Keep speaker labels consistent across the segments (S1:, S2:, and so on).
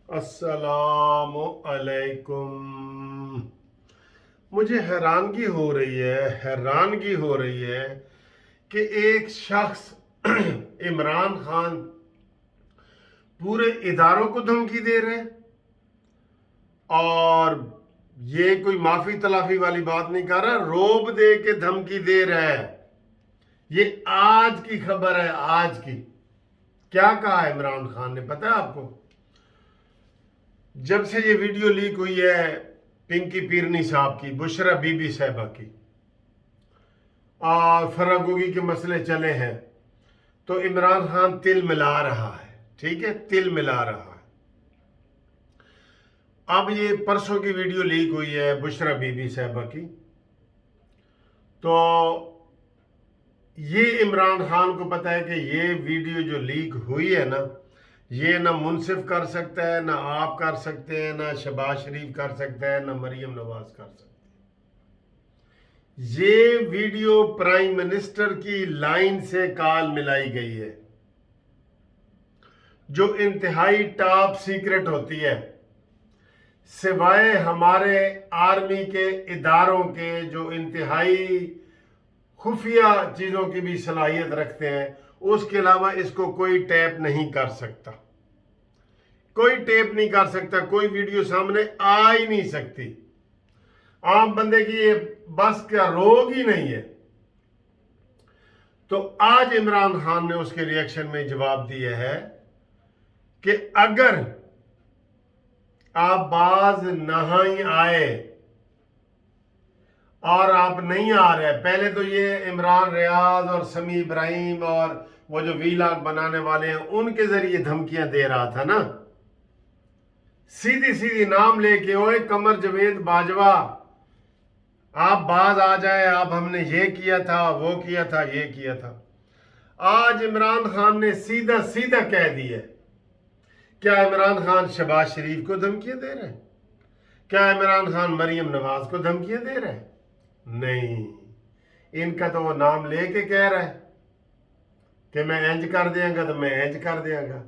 S1: السلام علیکم۔ مجھے حیرانگی ہو رہی ہے کہ ایک شخص عمران خان پورے اداروں کو دھمکی دے رہے ہیں، اور یہ کوئی معافی تلافی والی بات نہیں کر رہا، روب دے کے دھمکی دے رہا ہے۔ یہ آج کی خبر ہے، آج کی۔ کیا کہا عمران خان نے پتہ ہے آپ کو؟ جب سے یہ ویڈیو لیک ہوئی ہے پنکی پیرنی صاحب کی، بشرا بی بی صاحبہ کی، اور فراگوگی کے مسئلے چلے ہیں، تو عمران خان تل ملا رہا ہے، ٹھیک ہے، تل ملا رہا ہے۔ اب یہ پرسوں کی ویڈیو لیک ہوئی ہے بشرا بی بی صاحبہ کی، تو یہ عمران خان کو پتا ہے کہ یہ ویڈیو جو لیک ہوئی ہے نا، یہ نہ منصف کر سکتا ہے، نہ آپ کر سکتے ہیں، نہ شہباز شریف کر سکتا ہے، نہ مریم نواز کر سکتے ہیں۔ یہ ویڈیو پرائم منسٹر کی لائن سے کال ملائی گئی ہے، جو انتہائی ٹاپ سیکرٹ ہوتی ہے، سوائے ہمارے آرمی کے اداروں کے جو انتہائی خفیہ چیزوں کی بھی صلاحیت رکھتے ہیں، اس کے علاوہ اس کو کوئی ٹیپ نہیں کر سکتا، کوئی ٹیپ نہیں کر سکتا، کوئی ویڈیو سامنے آ ہی نہیں سکتی۔ عام بندے کی یہ بس کا روگ ہی نہیں ہے۔ تو آج عمران خان نے اس کے ریئیکشن میں جواب دیا ہے کہ اگر آپ باز نہ آئے اور آپ نہیں آ رہے، پہلے تو یہ عمران ریاض اور سمیع ابراہیم اور وہ جو ویلاگ بنانے والے ہیں ان کے ذریعے دھمکیاں دے رہا تھا نا، سیدھی نام لے کے، اوے قمر جاوید باجوہ آپ باز آ جائیں، آپ ہم نے یہ کیا تھا، وہ کیا تھا، یہ کیا تھا۔ آج عمران خان نے سیدھا کہہ دیا۔ کیا عمران خان شہباز شریف کو دھمکیاں دے رہے ہیں؟ کیا عمران خان مریم نواز کو دھمکیاں دے رہے ہیں؟ نہیں، ان کا تو وہ نام لے کے کہہ رہا ہے کہ میں انج کر دیاں گا تو میں انج کر دیاں گا۔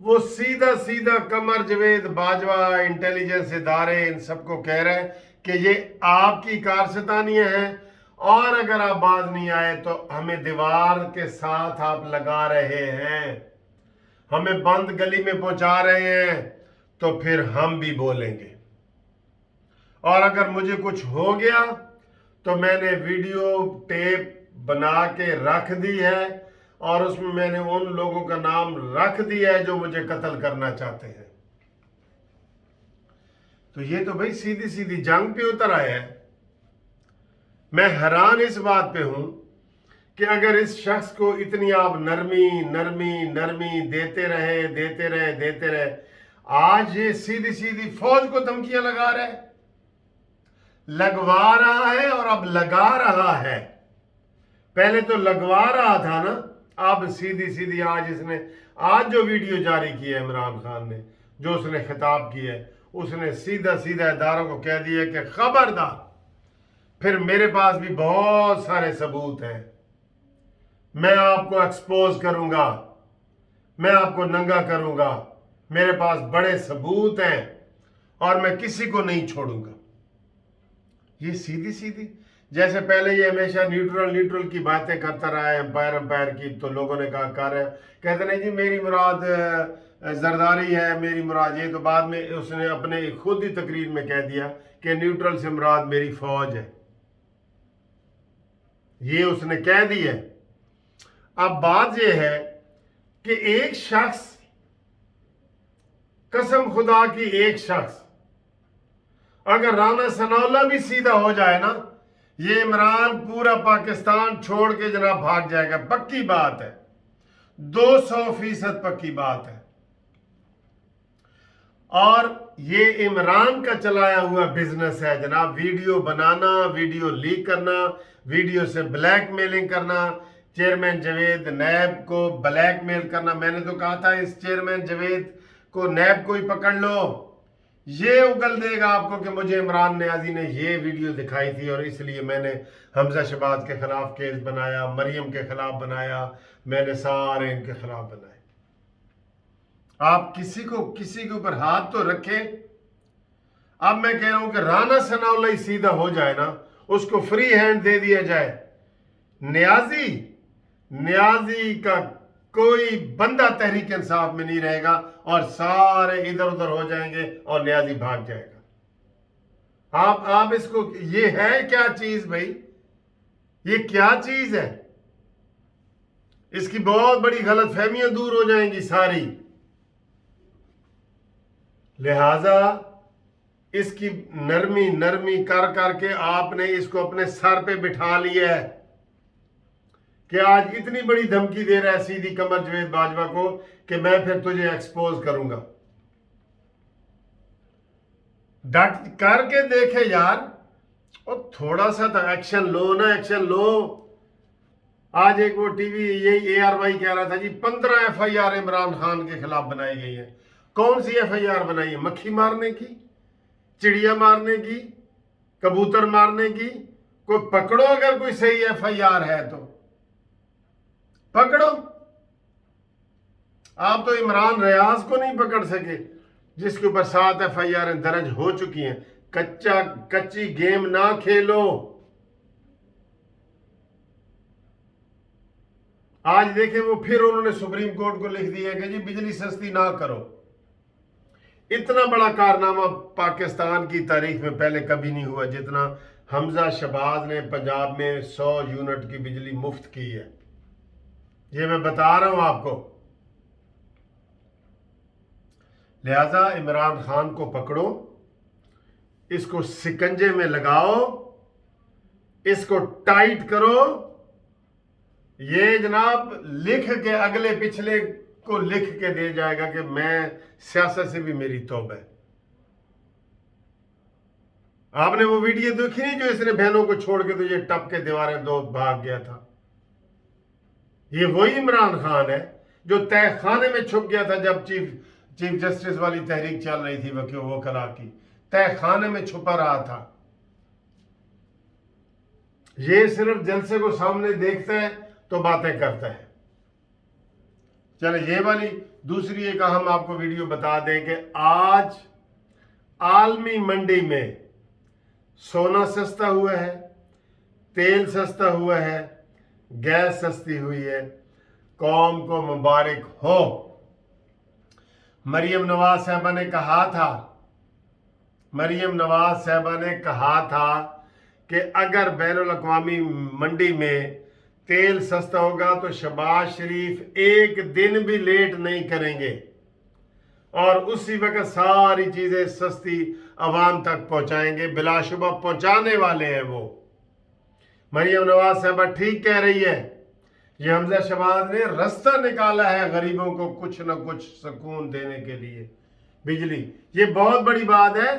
S1: وہ سیدھا قمر جاوید باجوہ، انٹیلیجنس ادارے، ان سب کو کہہ رہے ہیں کہ یہ آپ کی کارستانیاں ہیں، اور اگر آپ باز نہیں آئے تو ہمیں دیوار کے ساتھ آپ لگا رہے ہیں، ہمیں بند گلی میں پہنچا رہے ہیں، تو پھر ہم بھی بولیں گے، اور اگر مجھے کچھ ہو گیا تو میں نے ویڈیو ٹیپ بنا کے رکھ دی ہے، اور اس میں نے ان لوگوں کا نام رکھ دیا ہے جو مجھے قتل کرنا چاہتے ہیں۔ تو یہ تو بھئی سیدھی جنگ پہ اتر آیا ہے۔ میں حیران اس بات پہ ہوں کہ اگر اس شخص کو اتنی آپ نرمی دیتے رہے، آج یہ سیدھی فوج کو دھمکیاں لگوا رہا ہے، اور اب لگا رہا ہے۔ پہلے تو لگوا رہا تھا نا، اب سیدھی آج جو ویڈیو جاری کی ہے عمران خان نے، جو اس نے خطاب کی ہے، اس نے سیدھا اداروں کو کہہ دیا کہ خبردار، پھر میرے پاس بھی بہت سارے ثبوت ہیں، میں آپ کو ایکسپوز کروں گا، میں آپ کو ننگا کروں گا، میرے پاس بڑے ثبوت ہیں، اور میں کسی کو نہیں چھوڑوں گا۔ یہ سیدھی جیسے پہلے یہ ہمیشہ نیوٹرل کی باتیں کرتا رہا ہے، امپائر کی، تو لوگوں نے کہا کر ہے، کہتے نہیں جی میری مراد زرداری ہے، میری مراد یہ، تو بعد میں اس نے اپنے خود ہی تقریر میں کہہ دیا کہ نیوٹرل سے مراد میری فوج ہے، یہ اس نے کہہ دی ہے۔ اب بات یہ ہے کہ ایک شخص، قسم خدا کی، ایک شخص اگر رانا ثناءاللہ بھی سیدھا ہو جائے نا، یہ عمران پورا پاکستان چھوڑ کے جناب بھاگ جائے گا، پکی بات ہے، 200% پکی بات ہے۔ اور یہ عمران کا چلایا ہوا بزنس ہے جناب، ویڈیو بنانا، ویڈیو لیک کرنا، ویڈیو سے بلیک میلنگ کرنا، چیئرمین جاوید نیب کو بلیک میل کرنا۔ میں نے تو کہا تھا اس چیئرمین جاوید کو، نیب کو ہی پکڑ لو، یہ اگل دے گا آپ کو کہ مجھے عمران نیازی نے یہ ویڈیو دکھائی تھی، اور اس لیے میں نے حمزہ شہباز کے خلاف کیس بنایا، مریم کے خلاف بنایا، میں نے سارے ان کے خلاف بنائے۔ آپ کسی کے اوپر ہاتھ تو رکھیں. اب میں کہہ رہا ہوں کہ رانا ثناء اللہ سیدھا ہو جائے نا, اس کو فری ہینڈ دے دیا جائے. نیازی کا کوئی بندہ تحریک انصاف میں نہیں رہے گا, اور سارے ادھر ادھر ہو جائیں گے اور نیازی بھاگ جائے گا. آپ اس کو, یہ ہے کیا چیز بھائی, یہ کیا چیز ہے؟ اس کی بہت بڑی غلط فہمیاں دور ہو جائیں گی ساری. لہذا اس کی نرمی کر کر کے آپ نے اس کو اپنے سر پہ بٹھا لیا ہے کہ آج اتنی بڑی دھمکی دے رہا ہے سیدھی قمر جاوید باجوہ کو کہ میں پھر تجھے ایکسپوز کروں گا. ڈٹ کر کے دیکھے یار, اور تھوڑا سا تو ایکشن لو نا, ایکشن لو. آج ایک وہ ٹی وی یہی ARY کہہ رہا تھا جی 15 FIR عمران خان کے خلاف بنائی گئی ہیں. کون سی FIR بنائی ہے؟ مکھی مارنے کی, چڑیا مارنے کی, کبوتر مارنے کی. کوئی پکڑو, اگر کوئی صحیح FIR ہے تو پکڑو. آپ تو عمران ریاض کو نہیں پکڑ سکے جس کے اوپر 7 FIR درج ہو چکی ہیں. کچی گیم نہ کھیلو. آج دیکھیں وہ پھر انہوں نے سپریم کورٹ کو لکھ دیا کہ جی بجلی سستی نہ کرو. اتنا بڑا کارنامہ پاکستان کی تاریخ میں پہلے کبھی نہیں ہوا جتنا حمزہ شہباز نے پنجاب میں 100 یونٹ کی بجلی مفت کی ہے. یہ میں بتا رہا ہوں آپ کو. لہذا عمران خان کو پکڑو, اس کو سکنجے میں لگاؤ, اس کو ٹائٹ کرو. یہ جناب لکھ کے اگلے پچھلے کو لکھ کے دے جائے گا کہ میں سیاست سے بھی میری توبہ ہے. آپ نے وہ ویڈیو دیکھی نہیں جو اس نے بہنوں کو چھوڑ کے تو یہ ٹپ کے دیواریں دو بھاگ گیا تھا؟ یہ وہی عمران خان ہے جو تہ خانے میں چھپ گیا تھا جب چیف جسٹس والی تحریک چل رہی تھی وہ کلا کی. تہ خانے میں چھپا رہا تھا. یہ صرف جلسے کو سامنے دیکھتا ہے تو باتیں کرتا ہے. چلے یہ والی دوسری ایک اہم آپ کو ویڈیو بتا دیں کہ آج عالمی منڈی میں سونا سستا ہوا ہے, تیل سستا ہوا ہے, گیس سستی ہوئی ہے. قوم کو مبارک ہو. مریم نواز صاحبہ نے کہا تھا کہ اگر بین الاقوامی منڈی میں تیل سستا ہوگا تو شہباز شریف ایک دن بھی لیٹ نہیں کریں گے اور اسی وقت ساری چیزیں سستی عوام تک پہنچائیں گے. بلا شبہ پہنچانے والے ہیں وہ. مریم نواز صاحبہ ٹھیک کہہ رہی ہے. یہ حمزہ شہباز نے رستہ نکالا ہے غریبوں کو کچھ نہ کچھ سکون دینے کے لیے. بجلی یہ بہت بڑی بات ہے.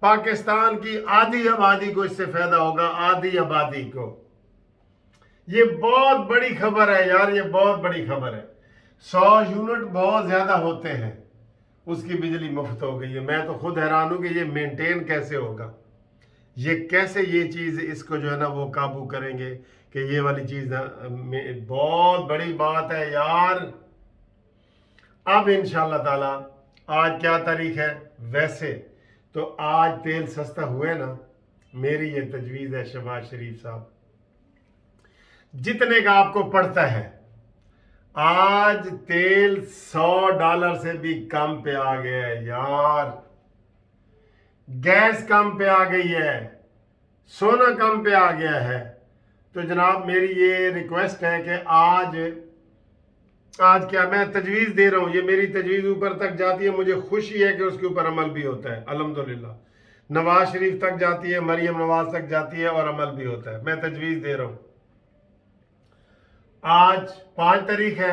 S1: پاکستان کی آدھی آبادی کو اس سے فائدہ ہوگا, آدھی آبادی کو. یہ بہت بڑی خبر ہے یار, یہ بہت بڑی خبر ہے. 100 یونٹ بہت زیادہ ہوتے ہیں, اس کی بجلی مفت ہو گئی ہے. میں تو خود حیران ہوں کہ یہ مینٹین کیسے ہوگا, یہ کیسے یہ چیز اس کو جو ہے نا وہ قابو کریں گے کہ یہ والی چیز بہت بڑی بات ہے یار. اب انشاءاللہ تعالی آج کیا تاریخ ہے؟ ویسے تو آج تیل سستا ہوئے نا. میری یہ تجویز ہے شہباز شریف صاحب, جتنے کا آپ کو پڑتا ہے آج تیل $100 سے بھی کم پہ آ گیا ہے یار. گیس کم پہ آ گئی ہے, سونا کم پہ آ گیا ہے. تو جناب میری یہ ریکویسٹ ہے کہ آج کیا میں تجویز دے رہا ہوں, یہ میری تجویز اوپر تک جاتی ہے. مجھے خوشی ہے کہ اس کے اوپر عمل بھی ہوتا ہے الحمدللہ. نواز شریف تک جاتی ہے, مریم نواز تک جاتی ہے اور عمل بھی ہوتا ہے. میں تجویز دے رہا ہوں. آج 5 تاریخ ہے.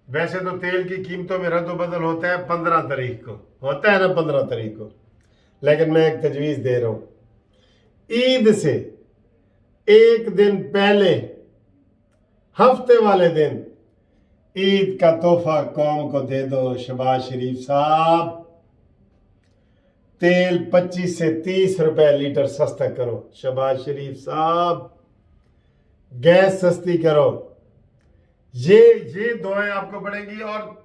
S1: ویسے تو تیل کی قیمتوں میں رد و بدل ہوتا ہے 15 تاریخ کو, ہوتا ہے نا 15 تاریخ کو. لیکن میں ایک تجویز دے رہا ہوں, عید سے ایک دن پہلے ہفتے والے دن عید کا تحفہ قوم کو دے دو. شہباز شریف صاحب تیل 25 سے 30 روپے لیٹر سستا کرو. شہباز شریف صاحب گیس سستی کرو. یہ دعائیں آپ کو پڑیں گی. اور